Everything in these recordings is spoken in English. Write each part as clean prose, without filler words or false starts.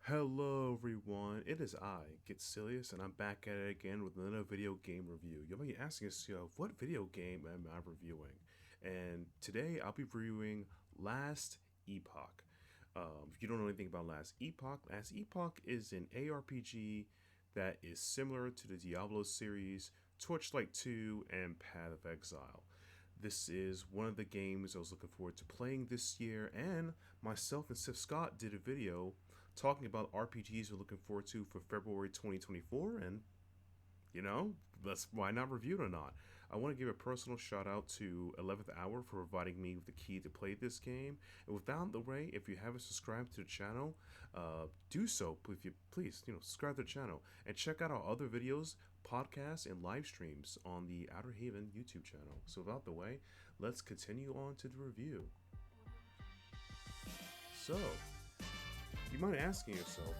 Hello everyone, it is I, GetSelious, and I'm back at it again with another video game review. You might be asking yourself, what video game am I reviewing? And today I'll be reviewing Last Epoch. If you don't know anything about Last Epoch is an ARPG that is similar to the Diablo series, Torchlight 2, and Path of Exile. This is one of the games I was looking forward to playing this year, and myself and Sif Scott did a video talking about RPGs we're looking forward to for February 2024, and you know, why not review it or not? I want to give a personal shout out to 11th Hour for providing me with the key to play this game. And with that out of the way, if you haven't subscribed to the channel, do so. If you please, subscribe to the channel and check out our other videos, podcasts, and live streams on the Outerhaven YouTube channel. So without the way, let's continue on to the review. So, you might be asking yourself,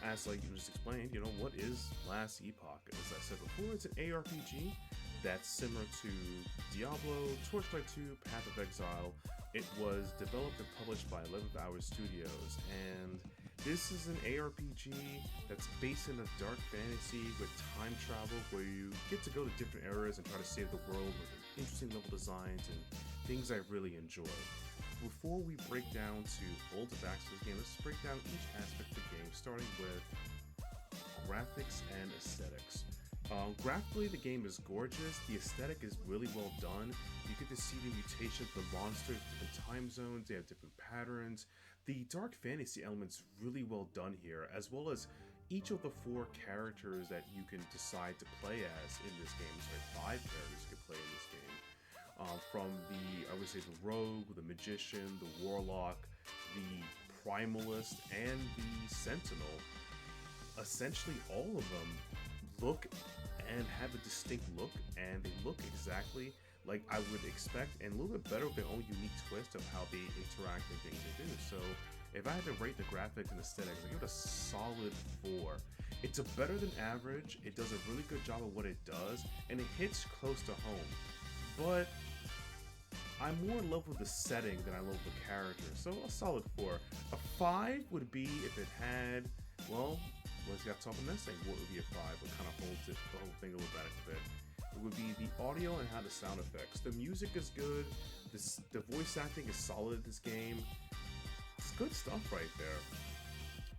as like you just explained, what is Last Epoch? As I said before, it's an ARPG that's similar to Diablo, Torchlight 2, Path of Exile. It was developed and published by 11th Hour Studios, and this is an ARPG that's based in a dark fantasy with time travel, where you get to go to different eras and try to save the world with interesting level designs and things I really enjoy. Before we break down to all the facts of this game, let's break down each aspect of the game, starting with graphics and aesthetics. Graphically, the game is gorgeous. The aesthetic is really well done. You get to see the mutations of the monsters, different time zones, they have different patterns. The dark fantasy element's really well done here, as well as each of the 4 characters that you can decide to play as in this game. Sorry, 5 characters you can play in this game. From I would say the rogue, the magician, the warlock, the primalist, and the sentinel. Essentially all of them look and have a distinct look, and they look exactly like I would expect, and a little bit better with their own unique twist of how they interact and things they do. So if I had to rate the graphics and aesthetics, I give it a solid 4. It's a better than average, it does a really good job of what it does, and it hits close to home. But I'm more in love with the setting than I love the character, so a solid 4. A 5 would be if it had, well, let's get talking this thing. What would be a 5? What kind of holds it, the whole thing a little better bit? It would be the audio and how the sound effects. The music is good. The voice acting is solid in this game. It's good stuff right there.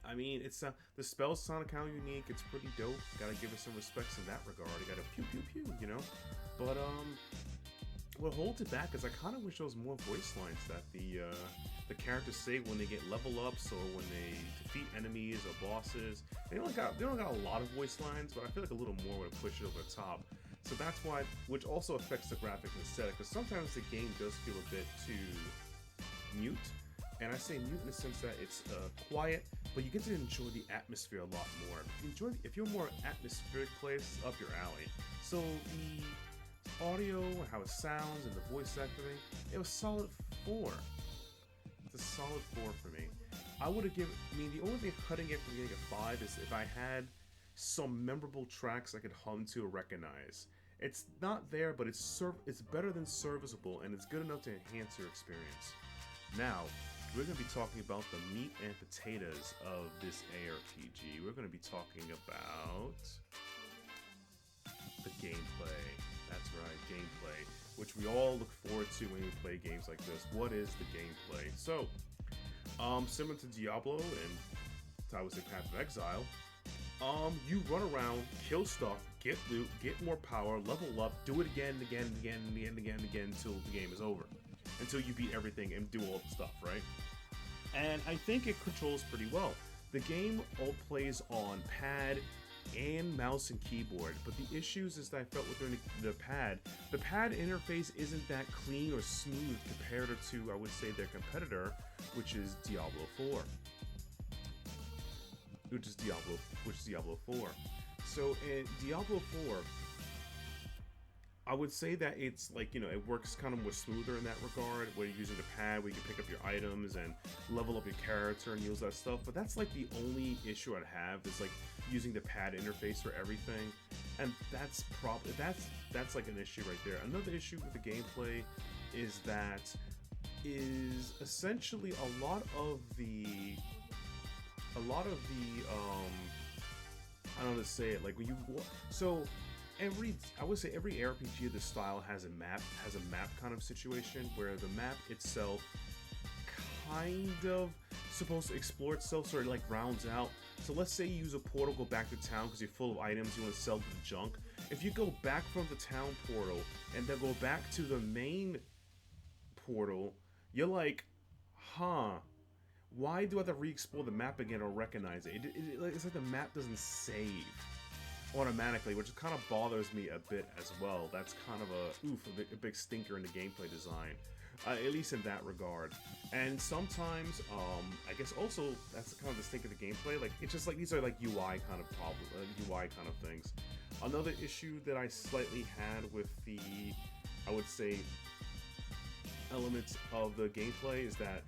I mean, the spells sound kind of unique. It's pretty dope. Gotta give it some respects in that regard. You gotta pew pew pew, But what holds it back is I kind of wish there was more voice lines that the characters say when they get level ups or when they defeat enemies or bosses. They don't got a lot of voice lines, but I feel like a little more would have pushed it over the top. So that's why, which also affects the graphic and aesthetic, because sometimes the game does feel a bit too mute. And I say mute in the sense that it's quiet, but you get to enjoy the atmosphere a lot more. If you're more atmospheric place, up your alley. So the audio and how it sounds and the voice acting, it was solid 4. It's a solid 4 for me. The only thing cutting it from getting a 5 is if I had some memorable tracks I could hum to or recognize. It's not there, but it's better than serviceable, and it's good enough to enhance your experience. Now, we're going to be talking about the meat and potatoes of this ARPG. We're going to be talking about the gameplay. That's right, gameplay, which we all look forward to when we play games like this. What is the gameplay? So, similar to Diablo and I would say Path of Exile, you run around, kill stuff, get loot, get more power, level up, do it again, until the game is over. Until you beat everything and do all the stuff, right? And I think it controls pretty well. The game all plays on pad and mouse and keyboard, but the issues is that I felt with the pad interface isn't that clean or smooth compared to, I would say, their competitor, which is Diablo 4. Which is Diablo 4. So in Diablo 4, I would say that it's like, it works kind of more smoother in that regard, where you're using the pad, where you can pick up your items and level up your character and use that stuff. But that's like the only issue I'd have is like using the pad interface for everything, and that's like an issue right there. Another issue with the gameplay is essentially a lot lot of the I don't know how to say it, like when you so I would say every RPG of this style has a map kind of situation where the map itself kind of supposed to explore itself, sort of like rounds out. So let's say you use a portal, go back to town because you're full of items you want to sell to the junk. If you go back from the town portal and then go back to the main portal, you're like, huh, why do I have to re-explore the map again or recognize it? It's like the map doesn't save automatically, which kind of bothers me a bit as well. That's kind of a big stinker in the gameplay design, at least in that regard. And sometimes, I guess also that's kind of the stink of the gameplay. Like it's just like these are like UI kind of UI kind of things. Another issue that I slightly had with the, I would say, elements of the gameplay is that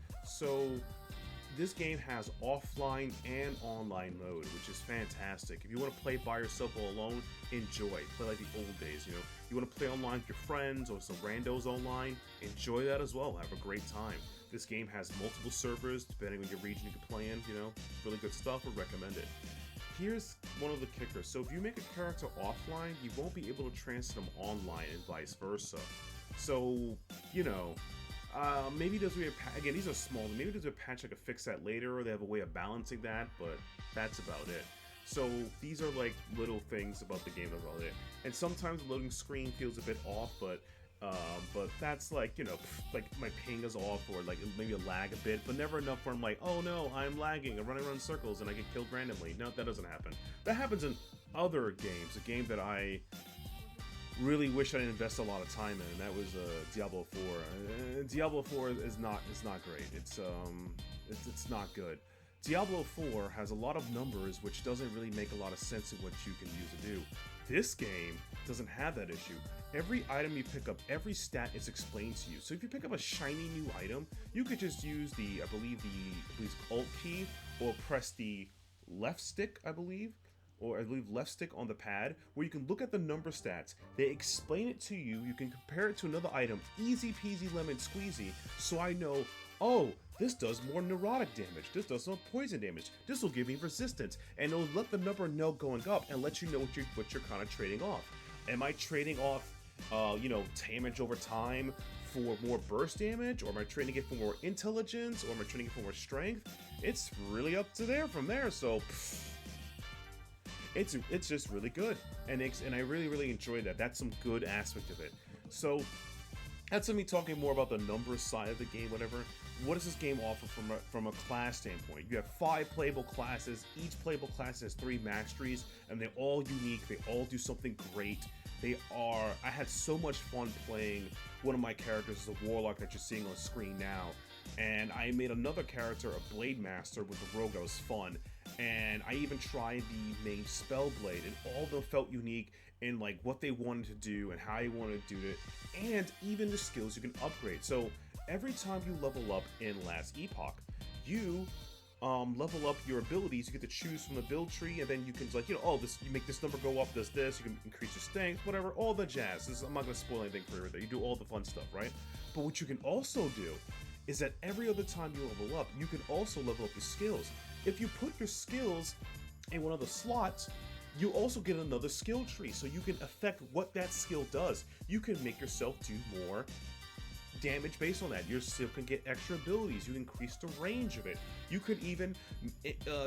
this game has offline and online mode, which is fantastic. If you want to play by yourself or alone, enjoy. Play like the old days, you know. You want to play online with your friends or some randos online, enjoy that as well. Have a great time. This game has multiple servers, depending on your region you can play in, you know. Really good stuff, would recommend it. Here's one of the kickers. So if you make a character offline, you won't be able to transfer them online and vice versa. So, you know, maybe there's a way again, these are small, maybe there's a patch I could fix that later, or they have a way of balancing that, but that's about it. So these are like little things about the game about it. And sometimes the loading screen feels a bit off, but that's like, you know, like my ping is off, or like maybe a lag a bit, but never enough where I'm like, oh no, I'm lagging, I'm running around in circles and I get killed randomly. No, that doesn't happen. That happens in other games. A game that I really wish I didn't invest a lot of time in, and that was Diablo 4. Diablo 4 is not great. It's not good. Diablo 4 has a lot of numbers, which doesn't really make a lot of sense in what you can use to do. This game doesn't have that issue. Every item you pick up, every stat is explained to you. So if you pick up a shiny new item, you could just use the, I believe Alt key, or press the left stick, or left stick on the pad, where you can look at the number stats. They explain it to you. You can compare it to another item. Easy peasy lemon squeezy. So I know, oh, this does more neurotic damage. This does more poison damage. This will give me resistance. And it'll let the number know going up and let you know what you're kind of trading off. Am I trading off, damage over time for more burst damage? Or am I trading it for more intelligence? Or am I trading it for more strength? It's really up to there from there. So, it's just really good, and I really enjoy that. That's some good aspect of it. So that's me talking more about the numbers side of the game. Whatever. What does this game offer from a class standpoint? You have 5 playable classes. Each playable class has 3 masteries, and they're all unique. They all do something great. I had so much fun playing one of my characters as a warlock that you're seeing on screen now, and I made another character a blade master with the rogue. That was fun. And I even tried the main spell blade, and all of them felt unique in like what they wanted to do and how you wanted to do it, and even the skills you can upgrade. So every time you level up in Last Epoch, you level up your abilities. You get to choose from the build tree, and then you can you make this number go up, does this, you can increase your strength, whatever, all the jazz. I'm not going to spoil anything for everything. You do all the fun stuff, right? But what you can also do is that every other time you level up, you can also level up your skills. If you put your skills in one of the slots, you also get another skill tree, so you can affect what that skill does. You can make yourself do more damage based on that. You still can get extra abilities. You increase the range of it. You could even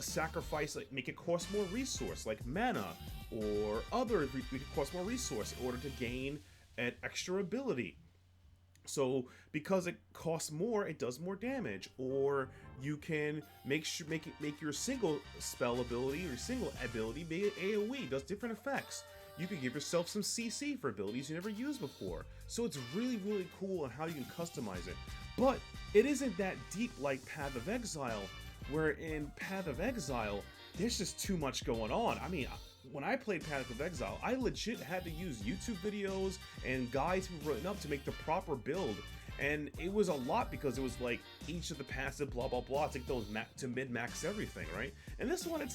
sacrifice, like make it cost more resource, like mana, or other cost more resource in order to gain an extra ability. So because it costs more, it does more damage. Or you can make your single spell ability or your single ability be it AoE, does different effects. You can give yourself some CC for abilities you never used before. So it's really cool on how you can customize it. But it isn't that deep like Path of Exile, where in Path of Exile, there's just too much going on. I mean, when I played Path of Exile, I legit had to use YouTube videos and guides written up to make the proper build. And it was a lot because it was like each of the passive blah blah blah, take those to min-max everything, right? And this one,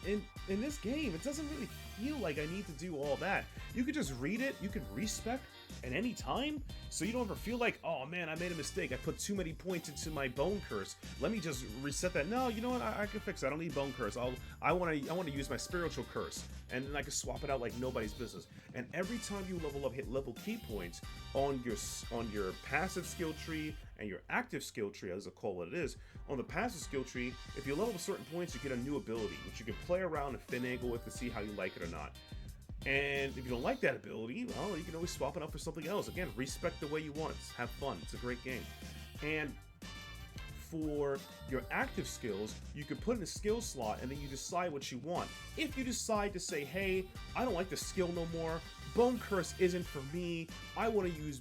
in this game, it doesn't really feel like I need to do all that. You could just read it, you could respec at any time, so you don't ever feel like, oh man, I made a mistake, I put too many points into my bone curse, let me just reset that. No, you know what, I can fix it. I don't need bone curse. I want to use my spiritual curse, and then I can swap it out like nobody's business. And every time you level up, hit level key points on your passive skill tree and your active skill tree, as I call it is. On the passive skill tree, if you level up certain points, you get a new ability, which you can play around and finagle with to see how you like it or not. And if you don't like that ability, well, you can always swap it out for something else. Again, respect the way you want. Have fun. It's a great game. And for your active skills, you can put in a skill slot and then you decide what you want. If you decide to say, hey, I don't like the skill no more, Bone Curse isn't for me, I want to use,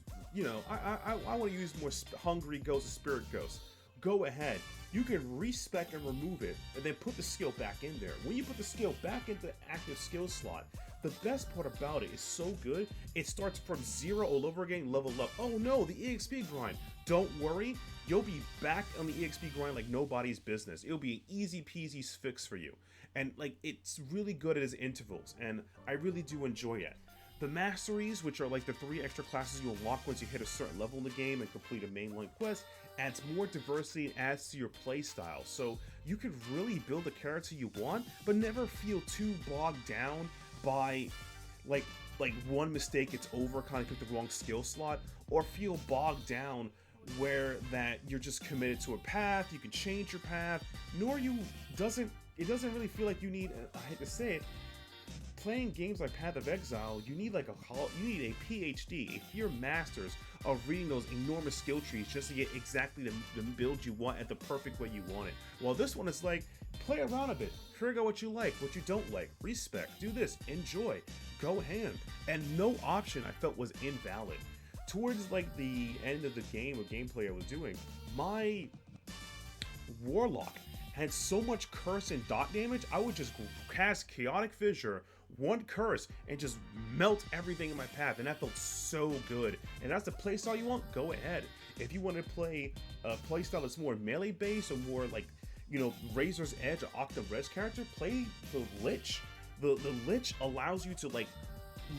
I want to use more Hungry Ghost, Spirit Ghost, go ahead. You can respec and remove it, and then put the skill back in there. When you put the skill back into the active skill slot, the best part about it is so good, it starts from 0 all over again, level up. Oh no, the EXP grind. Don't worry, you'll be back on the EXP grind like nobody's business. It'll be an easy peasy fix for you. And like, it's really good at its intervals, and I really do enjoy it. The masteries, which are like the 3 extra classes you unlock once you hit a certain level in the game and complete a mainline quest, adds more diversity and adds to your playstyle. So you can really build the character you want, but never feel too bogged down by like one mistake it's over, kind of pick the wrong skill slot, or feel bogged down where that you're just committed to a path, you can change your path, nor it doesn't really feel like you need, I hate to say it, playing games like Path of Exile, you need a PhD, a few masters of reading those enormous skill trees just to get exactly the build you want at the perfect way you want it. While this one is like, play around a bit, figure out what you like, what you don't like, respect, do this, enjoy, go ham. And no option I felt was invalid. Towards like the end of the game or gameplay I was doing, my Warlock had so much curse and dot damage, I would just cast Chaotic Fissure, one curse, and just melt everything in my path, and that felt so good. And that's the playstyle you want, go ahead. If you want to play a playstyle that's more melee based or more like, Razor's Edge or Octave Res character, play the Lich. The Lich allows you to like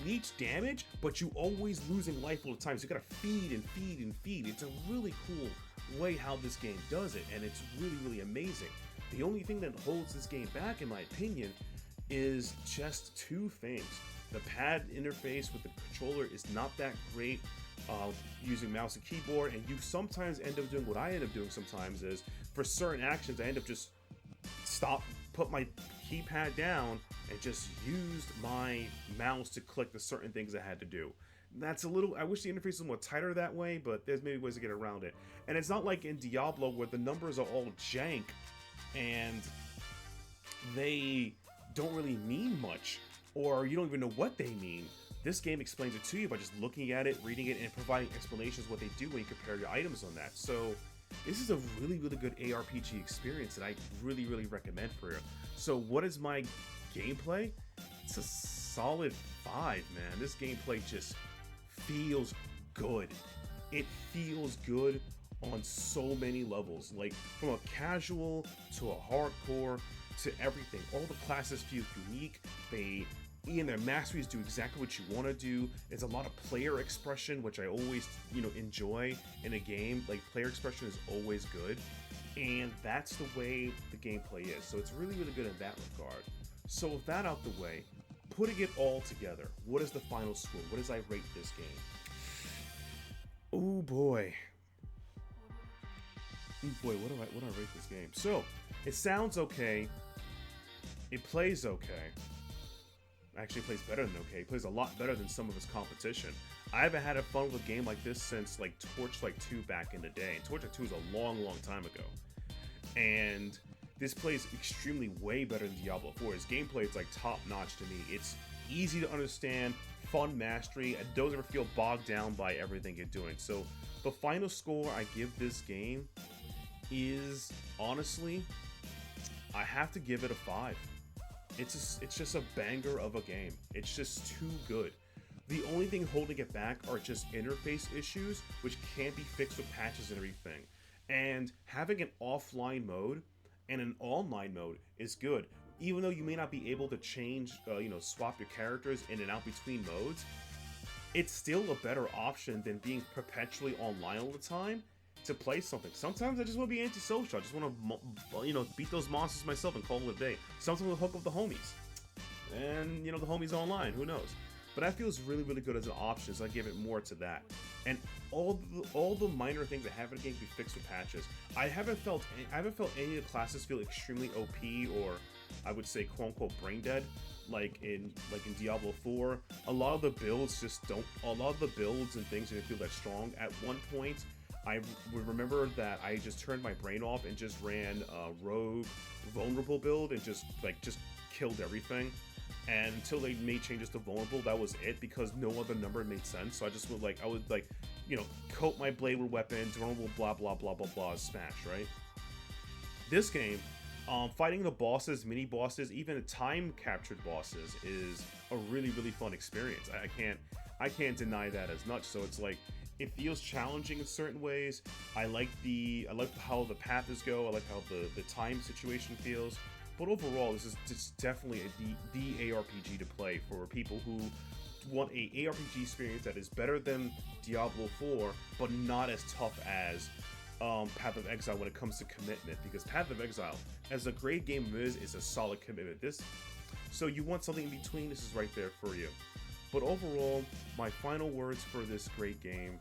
leech damage, but you always losing life all the time, so you gotta feed and feed and feed. It's a really cool way how this game does it, and it's really, really amazing. The only thing that holds this game back, in my opinion, is just 2 things. The pad interface with the controller is not that great using mouse and keyboard, and you sometimes end up doing what I end up doing sometimes is, for certain actions, I end up just put my keypad down and just used my mouse to click the certain things I had to do. That's a little, I wish the interface was more tighter that way, but there's maybe ways to get around it. And it's not like in Diablo where the numbers are all jank and they don't really mean much, or you don't even know what they mean. This game explains it to you by just looking at it, reading it, and providing explanations what they do when you compare your items on that. So this is a really, really good ARPG experience that I really, really recommend for you. So what is my gameplay? It's a solid 5, man. This gameplay just feels good. It feels good on so many levels, like from a casual to a hardcore to everything. All the classes feel unique. Their masteries do exactly what you want to do. There's a lot of player expression, which I always, enjoy in a game. Like, player expression is always good, and that's the way the gameplay is. So it's really, really good in that regard. So with that out the way, putting it all together, what is the final score? What does I rate this game? Oh boy. What do I rate this game? So, it sounds okay. It plays okay. Actually, it plays better than okay. It plays a lot better than some of its competition. I haven't had a fun with a game like this since like Torchlight 2 back in the day. And Torchlight 2 is a long, long time ago. And this plays extremely way better than Diablo 4. Its gameplay is like top notch to me. It's easy to understand, fun mastery, and doesn't ever feel bogged down by everything you're doing. So the final score I give this game is, honestly, I have to give it a 5. It's just a banger of a game. It's just too good. The only thing holding it back are just interface issues, which can be fixed with patches and everything. And having an offline mode and an online mode is good. even though you may not be able to change, swap your characters in and out between modes, it's still a better option than being perpetually online all the time to play something. Sometimes I just want to be antisocial. I just want to, beat those monsters myself and call it a day. Sometimes I'll hook up the homies. And, the homies online, who knows? But that feels really, really good as an option, so I give it more to that. And all the minor things that have in the game can be fixed with patches. I haven't felt any of the classes feel extremely OP, or I would say quote unquote brain dead, like in Diablo 4. A lot of the builds and things didn't feel that strong. At one point, I would remember that I just turned my brain off and just ran a rogue vulnerable build and just killed everything. And until they made changes to vulnerable, that was it, because no other number made sense. So I just would coat my blade with weapons, vulnerable, blah blah blah blah blah, smash, right? This game, fighting the bosses, mini bosses, even time captured bosses is a really, really fun experience. I can't deny that as much. So it's like, it feels challenging in certain ways. I like how the paths go. I like how the time situation feels. But overall, this is just definitely the ARPG to play for people who want a ARPG experience that is better than Diablo 4, but not as tough as Path of Exile when it comes to commitment. Because Path of Exile, as a great game is a solid commitment. So you want something in between, this is right there for you. But overall, my final words for this great game,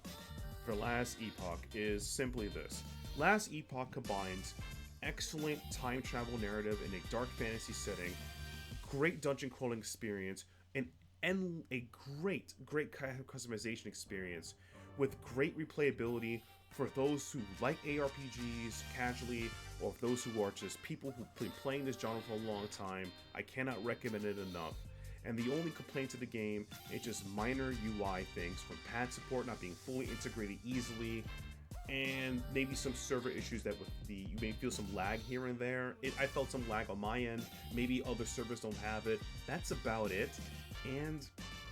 for Last Epoch, is simply this. Last Epoch combines excellent time travel narrative in a dark fantasy setting, great dungeon crawling experience, and a great customization experience with great replayability for those who like ARPGs casually, or for those who are just people who've been playing this genre for a long time. I cannot recommend it enough. And the only complaint to the game is just minor UI things, from pad support not being fully integrated easily, and maybe some server issues that you may feel some lag here and there. I felt some lag on my end. Maybe other servers don't have it. That's about it. And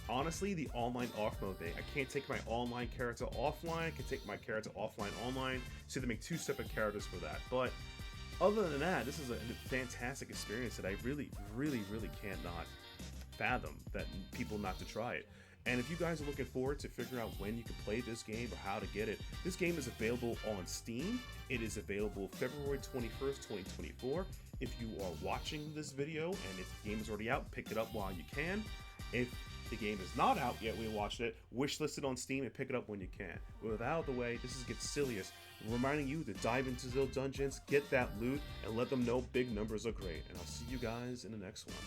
honestly, the online off mode thing. I can't take my online character offline. I can take my character offline online. So they make two separate characters for that. But other than that, this is a fantastic experience that I really, really, really can't not fathom that people not to try it. And if you guys are looking forward to figure out when you can play this game or how to get it, this game is available on Steam. It is available February 21st, 2024. If you are watching this video and if the game is already out, pick it up while you can. If the game is not out yet when you watch it, wishlist it on Steam and pick it up when you can. With that out of the way, this is GetSelious, reminding you to dive into those dungeons, get that loot, and let them know big numbers are great. And I'll see you guys in the next one.